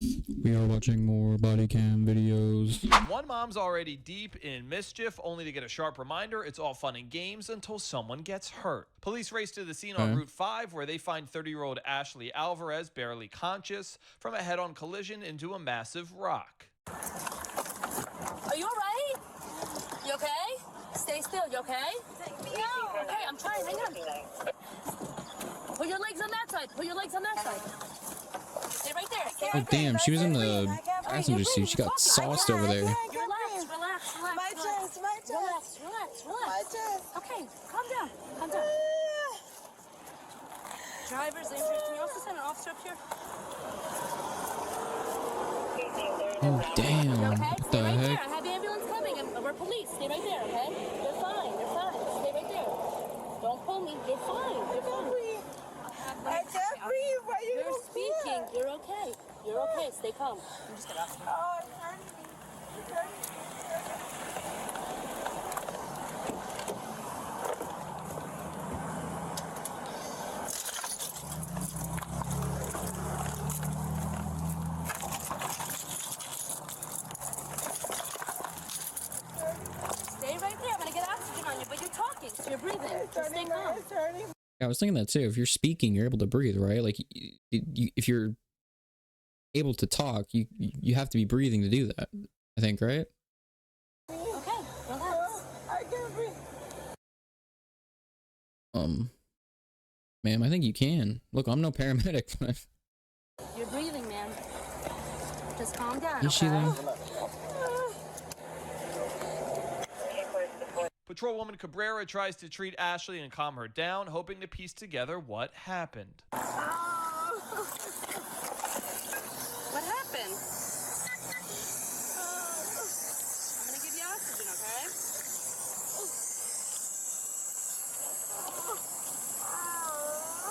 We are watching more body cam videos. One mom's already deep in mischief, only to get a sharp reminder it's all fun and games until someone gets hurt. Police race to the scene on Route 5, where they find 30-year-old Ashley Alvarez barely conscious from a head-on collision into a massive rock. Are you alright? You okay? Stay still, you okay? No. Okay, I'm trying, hang on. Put your legs on that side. Put your legs on that side. Stay right there. Stay Oh right there. damn, she was in the passenger seat. She got sauced over there. Relax, relax, relax. My chest, my chest. Relax, My relax. chest. Okay, calm down. Calm down. Driver's injured. Can you also send an officer up here? Oh damn, You okay? what Stay the right there. heck? I have the ambulance coming. We're police. Stay right there, okay? You're fine. You're fine. Stay right there. Don't pull me. You're fine. You're fine. I can't breathe. Why you You're speaking. You're okay. You're okay. Stay calm. I'm just gonna ask you. Oh, it's hurting me. It's hurting me. Stay right there. I'm gonna get oxygen on you, but you're talking, so you're breathing. Just stay calm. It's hurting me. Yeah, I was thinking that too. If you're speaking, you're able to breathe, right? Like, if you're able to talk, you have to be breathing to do that. I think, right? Okay, relax. I can't breathe. Ma'am, I think you can. Look, I'm no paramedic, but You're breathing, man. Just calm down. is she okay? though? Patrolwoman Cabrera tries to treat Ashley and calm her down, hoping to piece together what happened. What happened? I'm gonna give you oxygen, okay?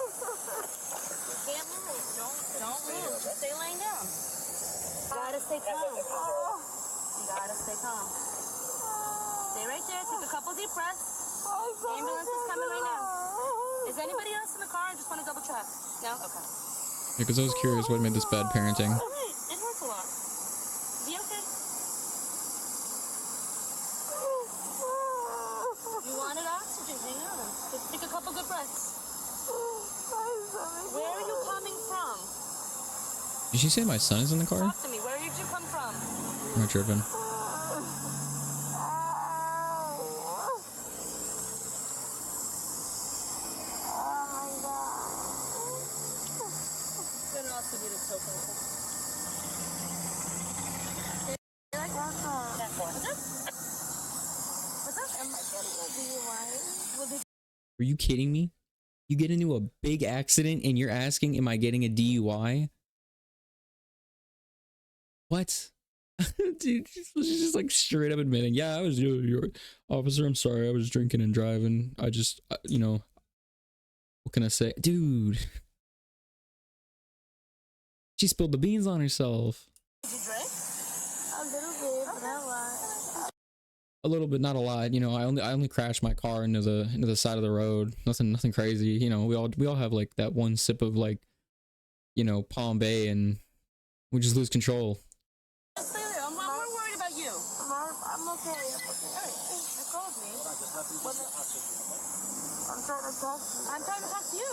You can't move. Don't move. Just stay laying down. You gotta stay calm. You gotta stay calm. Stay right there. Take a couple deep breaths. Ambulance is coming right now. Is anybody else in the car? I just want to double check. No? Okay. Yeah, because I was curious what made this bad parenting. Alright, it hurts a lot. Be okay. You wanted oxygen. Hang on. Just take a couple good breaths. Where are you coming from? Did she say my son is in the car? Talk to me. Where did you come from? Am I tripping? Gonna also need a token. Are you kidding me? You get into a big accident and you're asking, am I getting a DUI? What? Dude, she's just like straight up admitting, yeah, I was your officer. I'm sorry, I was drinking and driving. I just, you know, what can I say? Dude. She spilled the beans on herself. Did you drink? A little bit, but not a lot. A little bit, not a lot. You know, I only crashed my car into the side of the road. Nothing crazy. You know, we all have like that one sip of like, you know, Palm Bay and we just lose control. Stay there. I'm more worried about you. I'm okay. Hey, they called me. I'm trying to talk to you. I'm trying to talk to you.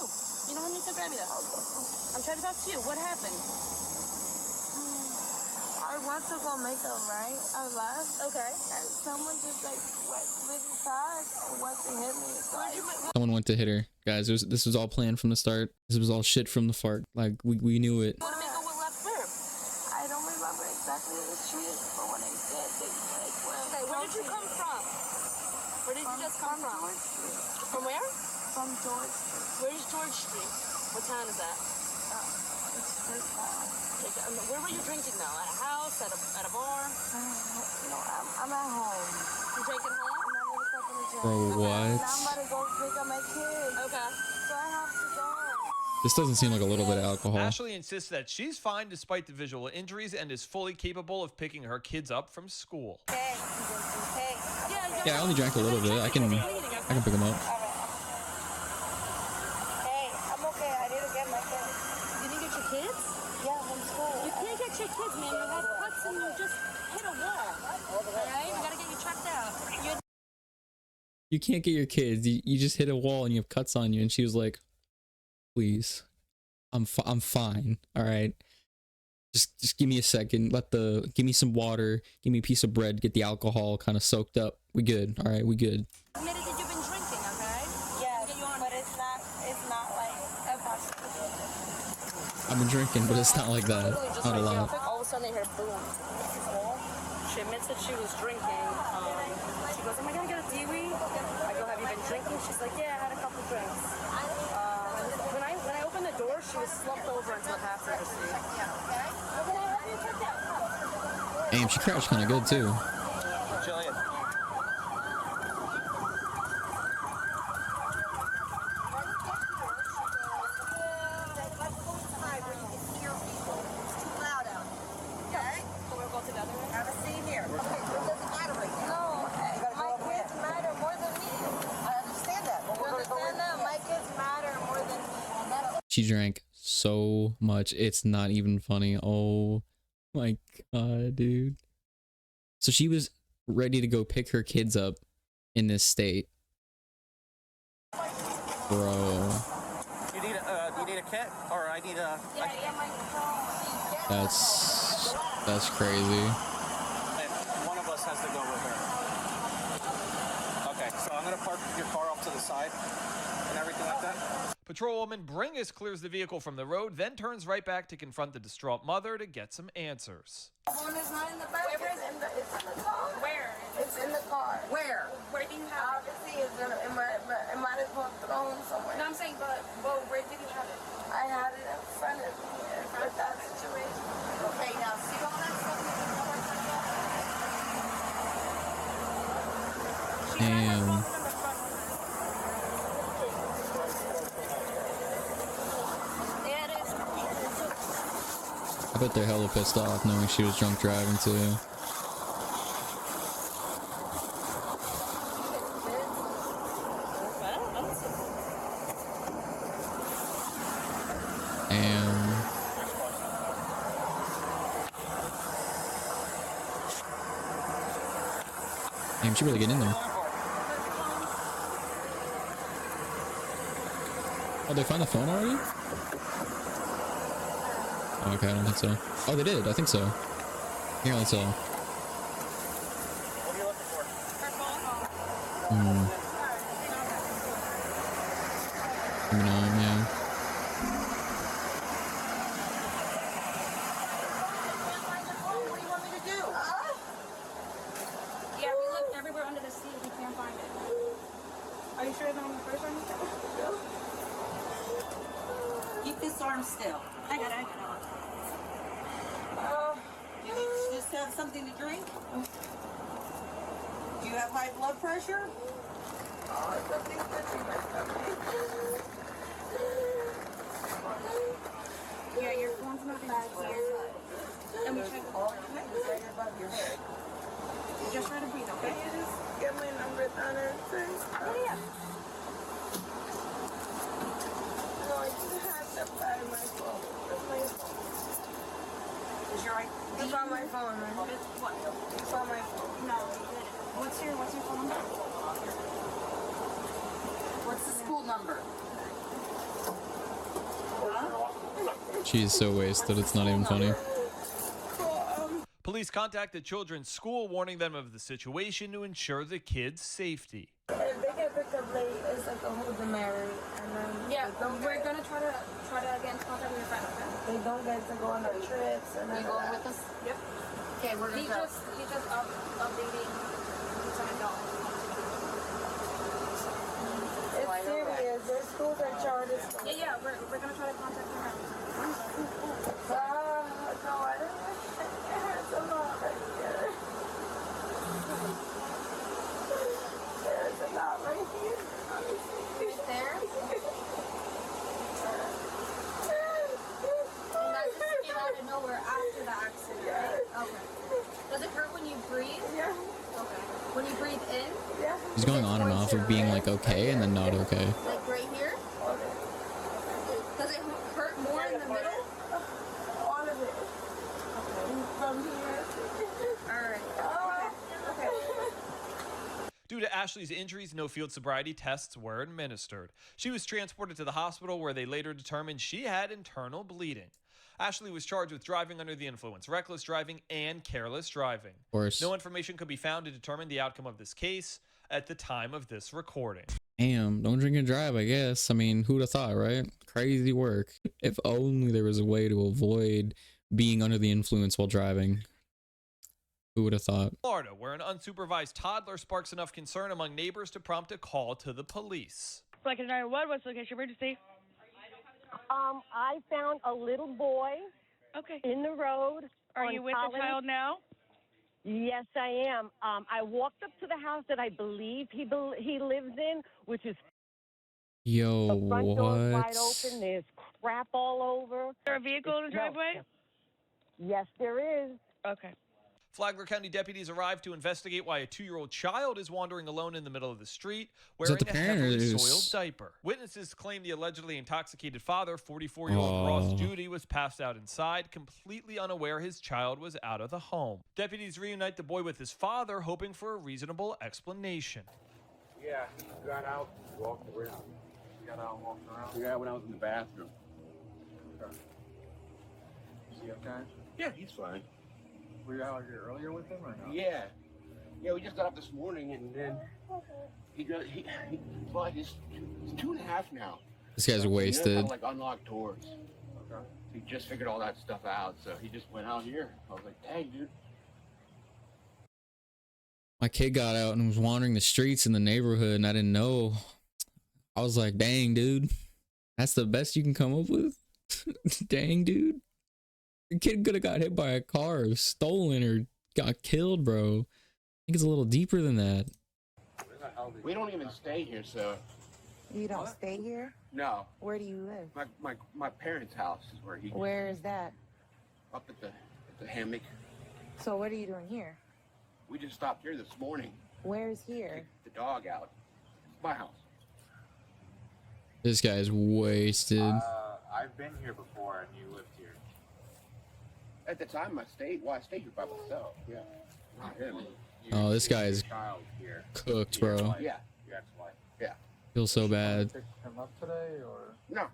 You know, honey, so grab me that. I'm trying to talk to you. What happened? I went to go make a right. I left. Okay. And someone just like went really fast and went to hit me. So Someone went to hit her. Guys, this was all planned from the start. This was all shit from the fart. Like, we knew it. Want to make a what left where? I don't remember exactly the street, but when they said they like went. Okay, where did you come from? Where did you just come from? George Street. From where? From George Street. Where's George Street? What town is that? It's first time. Where were you drinking now? At a house? At a bar? No, I'm at home. You drinking home? And I'm gonna step in the gym. Bro, And what? I'm about to go pick up my kids. Okay. So I have to go. This doesn't seem like a little bit of alcohol. Ashley insists that she's fine despite the visual injuries and is fully capable of picking her kids up from school. Hey. Hey. Yeah, I only drank a little bit. I can pick them up. Hey, I'm okay. I need to get my kids. You didn't get your kids? Yeah, from school. You can't get your kids, man. You had cuts and you just hit a wall. Alright? We gotta get you checked out. You can't get your kids. You just hit a wall and you have cuts on you. And she was like, please, I'm fine. All right. Just give me a second. Give me some water. Give me a piece of bread. Get the alcohol kind of soaked up. We good. All right. We good. Admitted that you've been drinking, okay? Yes, but it's not like I've been drinking, but it's not like that. Not a lot. All of a sudden they heard boom. She admits that she was drinking. She goes, am I gonna get a Dewey? I go, have you been drinking? She's like, yeah, I had a couple drinks. When I opened the door, she was slumped over into the passenger seat. Damn, she crashed kind of good too. Jillian. She drank so much. It's not even funny. Oh my god, dude. So she was ready to go pick her kids up in this state. Bro. You need a kit? Or I need a... That's crazy. One of us has to go with her. Okay, so I'm going to park your car off to the side and everything like that. Patrolwoman Bringus clears the vehicle from the road, then turns right back to confront the distraught mother to get some answers. phone is not in the back. It's in the car. Where? It's in the car. Where? Where do you have it? Obviously, it might have been thrown somewhere. No, I'm saying, but where did you have it? I had it in front of me for that situation. Okay, now see all that stuff? Damn. I bet they're hella pissed off knowing she was drunk driving too. Damn, she really getting in there. Oh, they found the phone already? Okay, I don't think so. Oh, they did. I think so. Here, let's all. What are you looking for? Yeah. What do you want me to do? Yeah, we looked everywhere under the seat. We can't find it. Are you sure it's not on the first one? Keep this arm still. I got it. You need to just have something to drink? Do you have high blood pressure? Something's touching my stomach. Yeah, your phone's not back here. And we checked all the way. It's right above your head. Just try to breathe, okay? Can you just get my number down there, please? Yeah. No, I just have to find my phone. Where's my phone? Is your It's on my phone, right? What? It's on my phone. No, you didn't. What's your phone number? What's the school number? She's so wasted, it's not even funny. Police contact the children's school, warning them of the situation to ensure the kids' safety. If they get picked up late, it's like a hold them married, and then Yeah, we're gonna try to again contact your friend, okay? they don't get to go on their trips and You then going with us? Yep. Okay, we're He just updating Lieutenant Dalton. It's serious. Their schools are chartered. Yeah, we're gonna try to contact your friend. No, I don't know. It hurts a lot right here. There's a lot right here. Right there? And that just came out of nowhere after the accident, right? Okay. Does it hurt when you breathe? Yeah. Okay. When you breathe in? Yeah. He's going on and off of being like okay and then not okay. Like right here? Does it hurt more in the middle? All of it. to Ashley's injuries, no field sobriety tests were administered. She was transported to the hospital where they later determined she had internal bleeding. Ashley was charged with driving under the influence, reckless driving, and careless driving. Of course. No information could be found to determine the outcome of this case at the time of this recording. Damn, don't drink and drive, I guess. I mean, who'd have thought, right? Crazy work. If only there was a way to avoid being under the influence while driving. Who would have thought? Florida, where an unsupervised toddler sparks enough concern among neighbors to prompt a call to the police. Like a 911, what's the location emergency? I found a little boy in the road. Are you with the child now? Yes, I am. I walked up to the house that I believe he lives in, which is Yo, the front door's wide what? open. There's crap all over. Is there a vehicle in the driveway? Yes, there is. Okay. Flagler County deputies arrived to investigate why a 2-year-old child is wandering alone in the middle of the street Is that wearing the a parent or heavily is- soiled diaper. Witnesses claim the allegedly intoxicated father, 44-year-old Ross Oh. Judy, was passed out inside, completely unaware his child was out of the home. Deputies reunite the boy with his father, hoping for a reasonable explanation. Yeah, he got out, walked around. Got out and walked around? Yeah, when I was in the bathroom. Okay. Is he okay? Yeah, he's fine. Were you out here earlier with him or no? Yeah. Yeah, we just got up this morning and then he's 2.5 now. This guy's He knows how wasted. to, like, unlock doors. Okay. He just figured all that stuff out, so he just went out here. I was like, dang, dude. My kid got out and was wandering the streets in the neighborhood and I didn't know. I was like, dang, dude. That's the best you can come up with? Dang, dude. The kid could have got hit by a car or stolen or got killed, bro. I think it's a little deeper than that. We don't even stay here, so. You don't stay here? No. Where do you live? My parents' house is where he. Where is that? Up at the hammock. So what are you doing here? We just stopped here this morning. Where's here? Take the dog out. It's my house. This guy's wasted. I've been here before and you lived here. At the time I stayed here by myself. Yeah. Not him. Oh, this guy is Child here. cooked, Your bro. wife, Yeah. Your ex-wife. Yeah. Feels so bad. Pick him up today or No,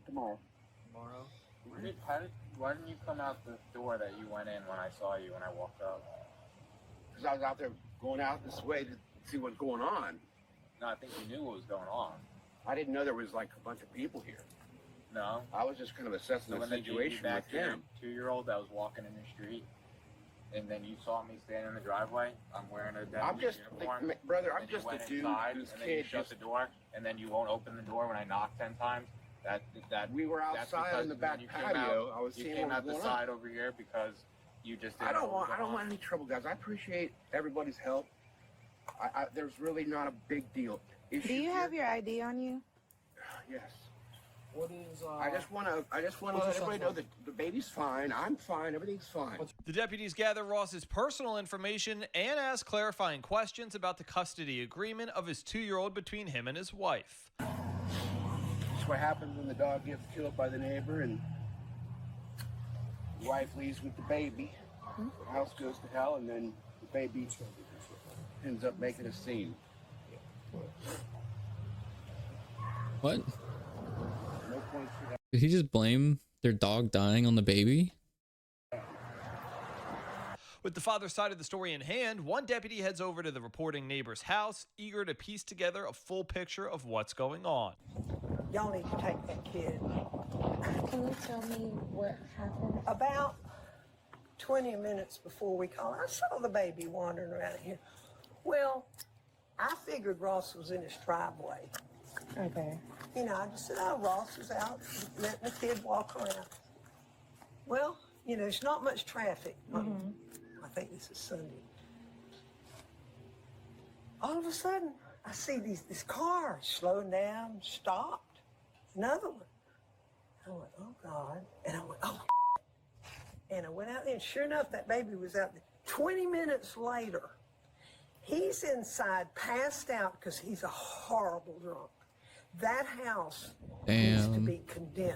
tomorrow. tomorrow? Why didn't you come out the door that you went in when I saw you when I walked up? Because I was out there going out this way to see what's going on. No, I think you knew what was going on. I didn't know there was like a bunch of people here. No. I was just kind of assessing So the when they gave you situation back with your him. 2-year-old that was walking in the street, and then you saw me standing in the driveway, I'm wearing a deputy I'm just, uniform. brother, I'm and you just a went dude inside, whose and then you kid shut just. the door, and then you won't open the door when I knock 10 times. That We were that's outside because on the when back you came patio. out, I was you seeing came what out was the going on. side over here because you just didn't I know don't what was want going on. any trouble, guys. I appreciate everybody's help. There's really not a big deal. Do you have your ID on you? Yes. What is I just want to let everybody know that the baby's fine. I'm fine. Everything's fine. The deputies gather Ross's personal information and ask clarifying questions about the custody agreement of his 2-year-old between him and his wife. That's what happens when the dog gets killed by the neighbor and the wife leaves with the baby. The house goes to hell, and then the baby ends up making a scene. What? No points for that. Did he just blame their dog dying on the baby? With the father's side of the story in hand, one deputy heads over to the reporting neighbor's house, eager to piece together a full picture of what's going on. Y'all need to take that kid. Can you tell me what happened? About 20 minutes before we called, I saw the baby wandering around here. Well, I figured Ross was in his driveway. Okay. You know, I just said, oh, Ross is out letting the kid walk around. Well, you know, there's not much traffic. I think this is Sunday. All of a sudden, I see this car slowing down, stopped. Another one. I went, oh, God. And I went, oh, and I went out there, and sure enough, that baby was out there. 20 minutes later, he's inside, passed out because he's a horrible drunk. That house needs to Damn. be condemned.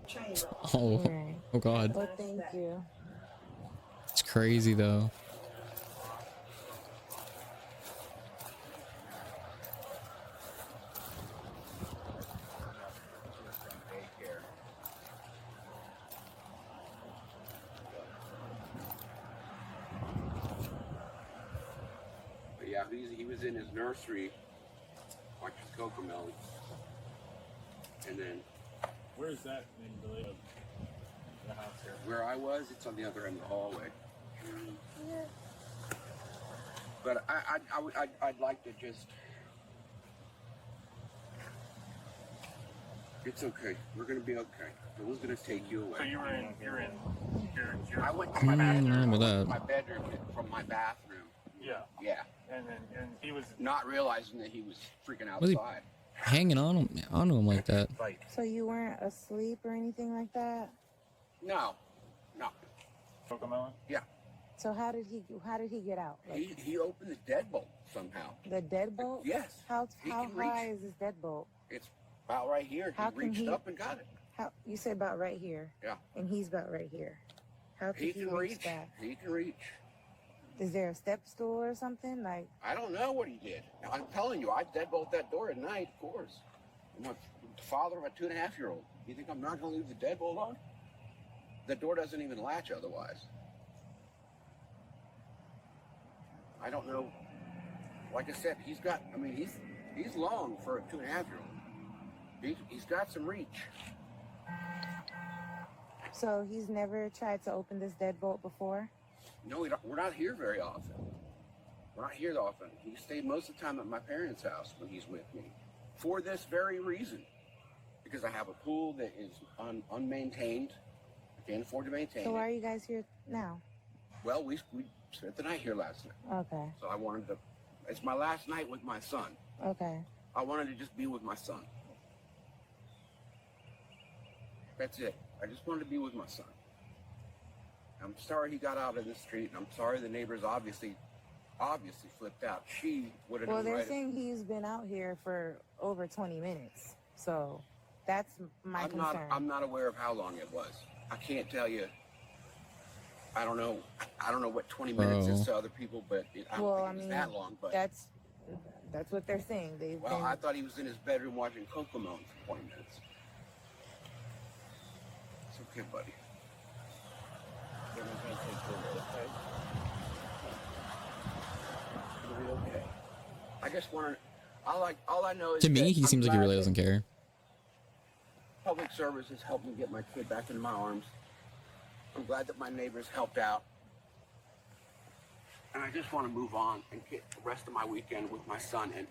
Chain wrong. Oh, Right. oh God. Well, thank you. It's crazy though. Yeah, he was in his nursery watching Cocomelon. And then... Where is that in the house here? Where I was, it's on the other end of the hallway. Yeah. But I'd like to just... It's okay. We're gonna be okay. No one's gonna take you away. So you're I went to my bathroom. that. My bedroom from my bathroom. Yeah. Yeah. And he was not realizing that he was freaking Was he outside. hanging onto him like that? So you weren't asleep or anything like that? No. Cocomelon? Yeah. So how did he get out? Like, He opened the deadbolt somehow. the deadbolt? Yes. How can high reach. is this deadbolt? It's about right here. How He can reached he- up and got it. How you said about right here? Yeah. And he's about right here. How can He he can reach reach. that? He can reach. Is there a step stool or something? Like, I don't know what he did. I'm telling you, I deadbolt that door at night, of course. I'm the father of a 2.5-year-old. You think I'm not going to leave the deadbolt on? The door doesn't even latch otherwise. I don't know. Like I said, he's long for a 2.5-year-old. He's got some reach. so he's never tried to open this deadbolt before? No, we're not here very often. We're not here often. He stayed most of the time at my parents' house when he's with me. For this very reason. Because I have a pool that is unmaintained. I can't afford to maintain So why are it. you guys here now? Well, we spent the night here last night. Okay. So I wanted to... It's my last night with my son. Okay. I wanted to just be with my son. That's it. I just wanted to be with my son. I'm sorry he got out in the street, and I'm sorry the neighbors obviously flipped out. She would have Well, done they're right. saying he's been out here for over 20 minutes. So that's my concern. I'm not aware of how long it was. I can't tell you. I don't know what 20 minutes is to other people, but I don't think it was that long. But that's what they're saying. I thought he was in his bedroom watching Cocomelon for 20 minutes. It's okay, buddy. We're not gonna take care of it, okay? It'll be okay. I just want to. All I know is To me, that he I'm seems like he glad really that doesn't care. Public service has helped me get my kid back into my arms. I'm glad that my neighbors helped out. And I just want to move on and get the rest of my weekend with my son. And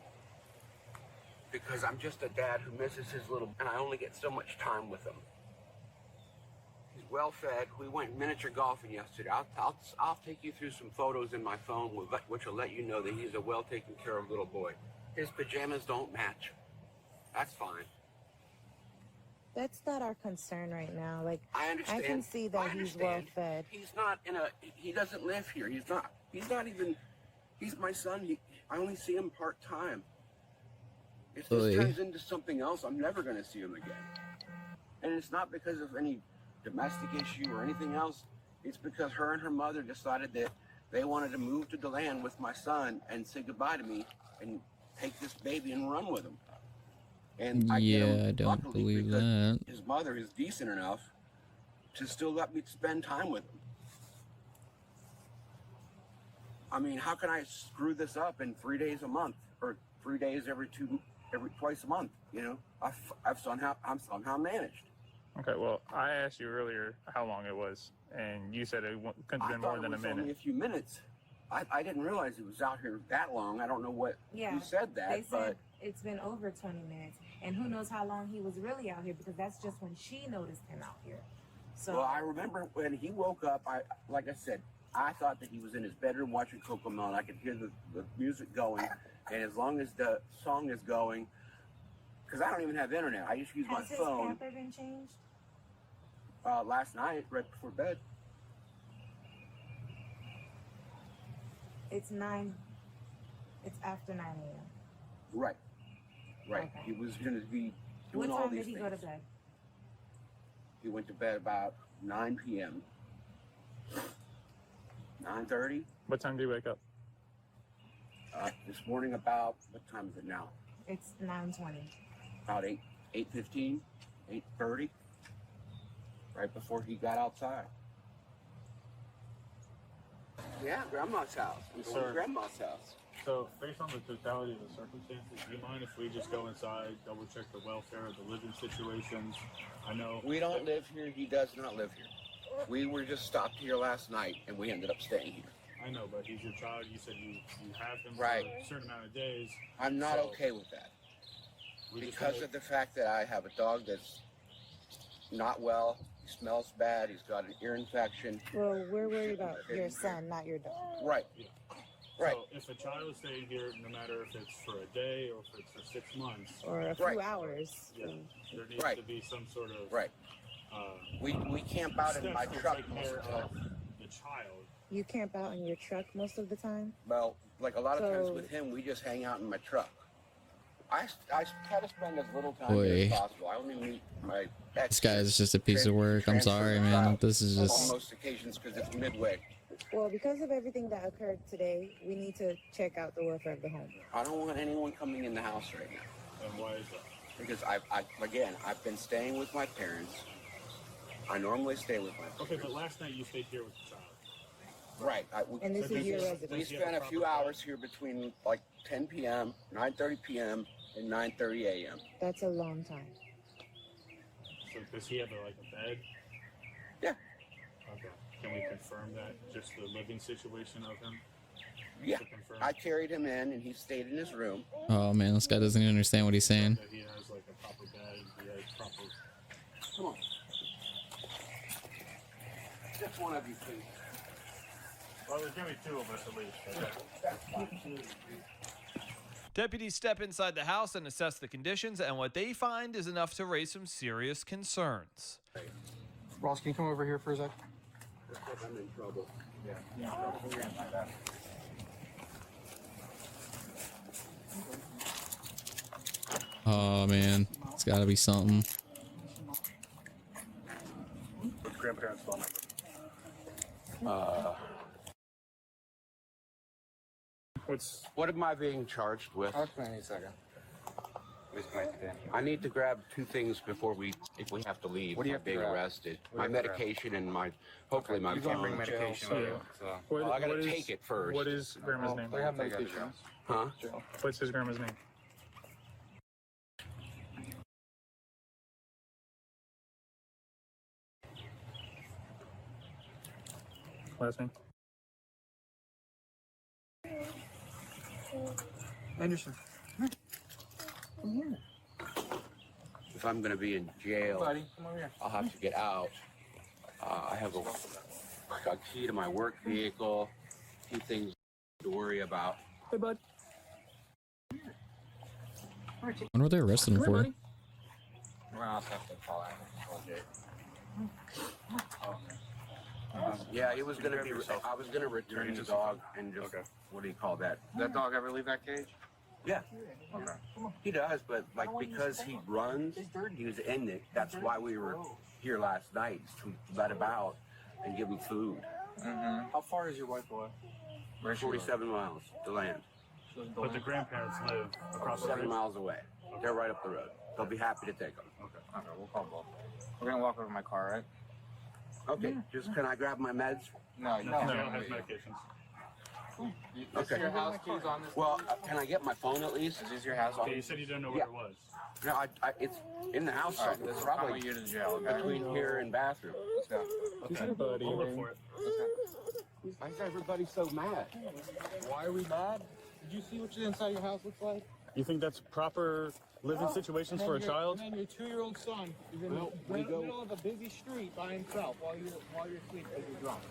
because I'm just a dad who misses his little, and I only get so much time with him. He's well fed. We went miniature golfing yesterday. I'll take you through some photos in my phone, which will let you know that he's a well taken care of little boy. His pajamas don't match. That's fine. That's not our concern right now. Like, I understand. I can see that he's well fed. He's not he doesn't live here. He's my son. I only see him part-time. If this turns into something else, I'm never going to see him again. And it's not because of any domestic issue or anything else. It's because her and her mother decided that they wanted to move to DeLand with my son and say goodbye to me and take this baby and run with him. And I don't believe that. His mother is decent enough to still let me spend time with him. I mean, how can I screw this up in 3 days a month or 3 days every twice a month? You know, I'm somehow managed. Okay, well, I asked you earlier how long it was, and you said it couldn't have been more than a minute. Only a few minutes. I didn't realize it was out here that long. I don't know what you said that, they but said it's been over 20 minutes, and who knows how long he was really out here, because that's just when she noticed him out here. So, well, I remember when he woke up. Like I said, I thought that he was in his bedroom watching Cocomelon. I could hear the music going, and as long as the song is going, because I don't even have internet, I just use my phone. Has his pamper been changed? Last night, right before bed. It's after 9 a.m. Right. Okay. He was going to be doing What all time these did he things. go to bed? He went to bed about 9 p.m. 9:30. What time did you wake up? This morning about, what time is it now? It's 9:20. About 8:15, 8:30. Right before he got outside. Yeah, Grandma's house. I'm going to Grandma's house. So, based on the totality of the circumstances, do you mind if we just go inside, double check the welfare of the living situations? I know we don't live here. He does not live here. We were just stopped here last night, and we ended up staying here. I know, but he's your child. You said you have him right. for a certain amount of days. I'm not okay with that. Because of the fact that I have a dog that's not well, he smells bad, he's got an ear infection. Well, we're worried about your son, not your dog. Right. Yeah. Right. So if a child is staying here, no matter if it's for a day or if it's for 6 months. Or a few hours. Yeah. There needs to be some sort of... Right. We camp out in my truck most of the time. The child. You camp out in your truck most of the time? Well, like a lot of times with him, we just hang out in my truck. I try to spend as little time here as possible. I only meet my ex. This guy is just a piece of work. I'm sorry, man. This is just... on most occasions because it's midway. Well, because of everything that occurred today, we need to check out the welfare of the home. I don't want anyone coming in the house right now. And why is that? Because I've been staying with my parents. I normally stay with my parents. Okay, but last night you stayed here with the child. Right. And this is your residence. We spent a few hours here between like 10 p.m., 9:30 p.m., and 9:30 a.m. That's a long time. So does he have a bed? Yeah. Okay. Can we confirm that? Just the living situation of him? Yeah. I carried him in, and he stayed in his room. Oh man, this guy doesn't even understand what he's saying. That he has like a proper bed. He has proper. Come on. Just one of you, please. Well, there's gonna be 2 of us at least. Okay. Deputies step inside the house and assess the conditions, and what they find is enough to raise some serious concerns. Ross, can you come over here for a sec? I'm in trouble. Yeah. Oh man, it's gotta be something. What's grandparents' phone number? What am I being charged with? I'll explain in a second. I need to grab 2 things before if we have to leave. What do you have to being grab? arrested? What do My you have to medication and hopefully my you phone. can't bring medication with you. So. Well, I gotta take it first. What is grandma's name? They have medication. Huh? What's his grandma's name? Last name? Anderson. If I'm going to be in jail, Buddy, come over here. I'll have to get out. I have a key to my work vehicle, a few things to worry about. Hey, bud. I wonder what they arrested him for. We're gonna also have to call Yeah, it was going to be. I was going to return the dog and just. What do you call that? Does that dog ever leave that cage? Yeah. Okay. He does, but like because he runs, he was in it. That's why we were here last night to let him out and give him food. Mm-hmm. How far is your wife away? 47 miles to land. But the grandparents live across the 7 bridge. miles away. They're right up the road. They'll be happy to take them. Okay, we'll call both. We're gonna walk over to my car, right? Okay, just can I grab my meds? No, you No, can't. they don't have medications. Okay. Your house keys on this? Well, can I get my phone at least? Is this your house? Okay, you said you don't know where it was. No, it's in the house. All right, this It's is probably probably you to jail. Okay? between here and bathroom. Let's go. Okay, buddy. I'll look for it. Why is everybody so mad? Why are we mad? Did you see what the inside of your house looks like? You think that's proper living situations for a child? And then your 2-year-old son is in the middle of a busy street by himself while you're asleep because you're drunk.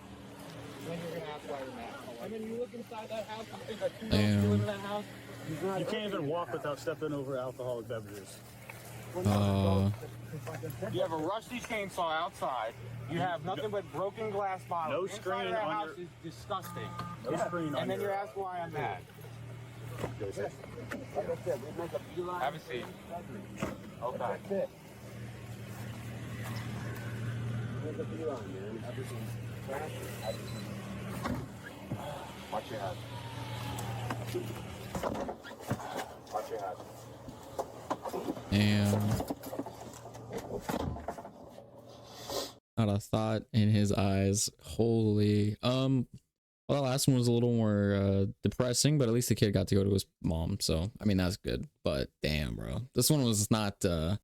Then you're gonna ask why you're mad. And then you look inside that house and think a 2-year-old still in that house. You can't even walk without stepping over alcoholic beverages. You have a rusty chainsaw outside. You have nothing but broken glass bottles. No screen Inside of that on house your- is disgusting. No screen on And then your- you're asked why I'm mad. Like I said, we make a beeline. Have a seat. Okay. That's it. Make a beeline, man. Watch your head. Watch your head. And not a thought in his eyes. Holy. Well, that last one was a little more depressing, but at least the kid got to go to his mom. So, I mean, that's good. But damn, bro. This one was not, oh,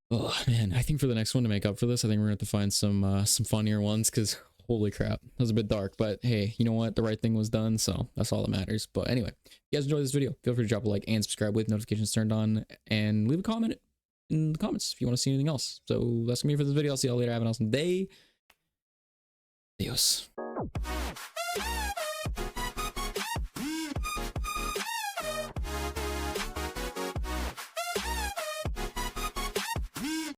man. I think for the next one to make up for this, I think we're going to have to find some funnier ones because holy crap. That was a bit dark. But hey, you know what? The right thing was done. So that's all that matters. But anyway, if you guys enjoyed this video, feel free to drop a like and subscribe with notifications turned on. And leave a comment in the comments if you want to see anything else. So that's going to be it for this video. I'll see y'all later. Have an awesome day. Adios.